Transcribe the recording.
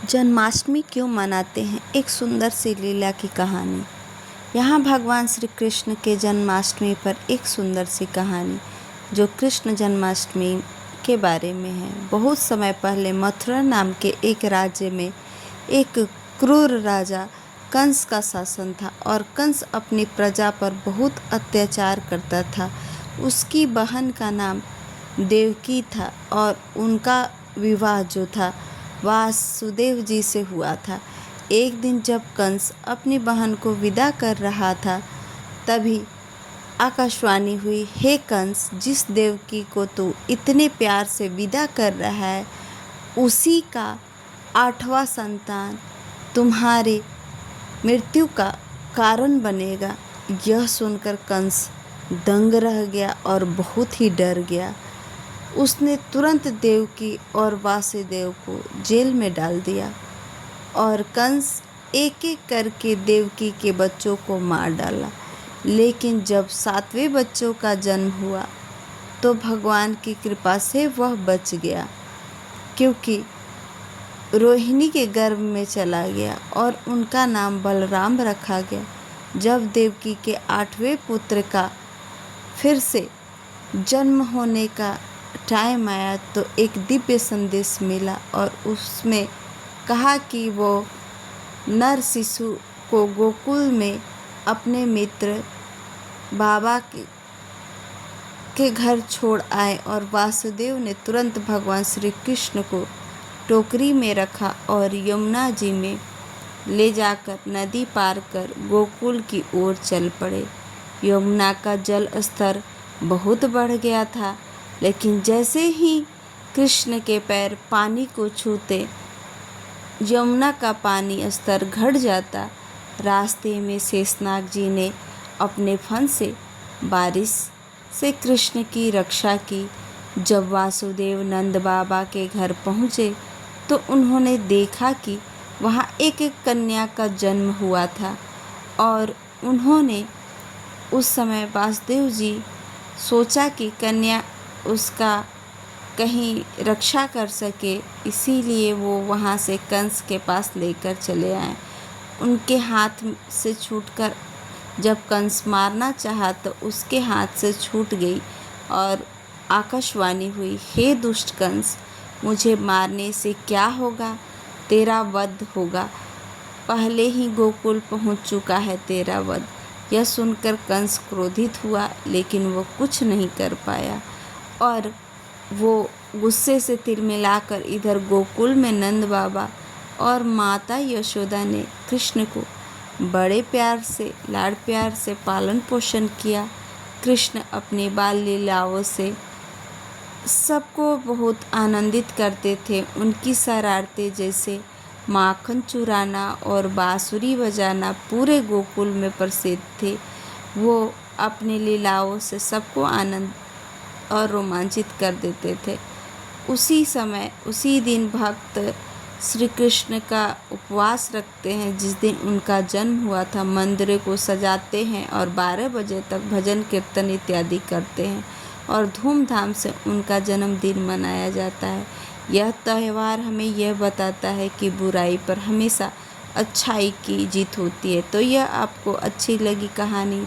जन्माष्टमी क्यों मनाते हैं, एक सुंदर सी लीला की कहानी। यहाँ भगवान श्री कृष्ण के जन्माष्टमी पर एक सुंदर सी कहानी जो कृष्ण जन्माष्टमी के बारे में है। बहुत समय पहले मथुरा नाम के एक राज्य में एक क्रूर राजा कंस का शासन था और कंस अपनी प्रजा पर बहुत अत्याचार करता था। उसकी बहन का नाम देवकी था और उनका विवाह जो था वासुदेव जी से हुआ था। एक दिन जब कंस अपनी बहन को विदा कर रहा था तभी आकाशवाणी हुई, हे कंस, जिस देवकी को तू इतने प्यार से विदा कर रहा है उसी का 8वां संतान तुम्हारे मृत्यु का कारण बनेगा। यह सुनकर कंस दंग रह गया और बहुत ही डर गया। उसने तुरंत देवकी और वासुदेव को जेल में डाल दिया और कंस एक एक करके देवकी के बच्चों को मार डाला। लेकिन जब 7वें बच्चों का जन्म हुआ तो भगवान की कृपा से वह बच गया, क्योंकि रोहिणी के गर्भ में चला गया और उनका नाम बलराम रखा गया। जब देवकी के 8वें पुत्र का फिर से जन्म होने का टाइम आया तो एक दिव्य संदेश मिला और उसमें कहा कि वो नर शिशु को गोकुल में अपने मित्र बाबा के घर छोड़ आए। और वासुदेव ने तुरंत भगवान श्री कृष्ण को टोकरी में रखा और यमुना जी में ले जाकर नदी पार कर गोकुल की ओर चल पड़े। यमुना का जल स्तर बहुत बढ़ गया था, लेकिन जैसे ही कृष्ण के पैर पानी को छूते यमुना का पानी स्तर घट जाता। रास्ते में शेषनाग जी ने अपने फन से बारिश से कृष्ण की रक्षा की। जब वासुदेव नंद बाबा के घर पहुँचे तो उन्होंने देखा कि वहाँ एक कन्या का जन्म हुआ था और उन्होंने उस समय वासुदेव जी सोचा कि कन्या उसका कहीं रक्षा कर सके, इसीलिए वो वहाँ से कंस के पास लेकर चले आए। उनके हाथ से छूटकर जब कंस मारना चाहा तो उसके हाथ से छूट गई और आकाशवाणी हुई, हे दुष्ट कंस, मुझे मारने से क्या होगा, तेरा वध होगा। पहले ही गोकुल पहुँच चुका है तेरा वध। यह सुनकर कंस क्रोधित हुआ, लेकिन वो कुछ नहीं कर पाया और वो गुस्से से तिलमिलाकर इधर गोकुल में नंद बाबा और माता यशोदा ने कृष्ण को बड़े प्यार से लाड़ प्यार से पालन पोषण किया। कृष्ण अपनी बाल लीलाओं से सबको बहुत आनंदित करते थे। उनकी शरारतें जैसे माखन चुराना और बांसुरी बजाना पूरे गोकुल में प्रसिद्ध थे। वो अपनी लीलाओं से सबको आनंद और रोमांचित कर देते थे। उसी समय उसी दिन भक्त श्री कृष्ण का उपवास रखते हैं जिस दिन उनका जन्म हुआ था। मंदिरों को सजाते हैं और 12 बजे तक भजन कीर्तन इत्यादि करते हैं और धूमधाम से उनका जन्मदिन मनाया जाता है। यह त्यौहार हमें यह बताता है कि बुराई पर हमेशा अच्छाई की जीत होती है। तो यह आपको अच्छी लगी कहानी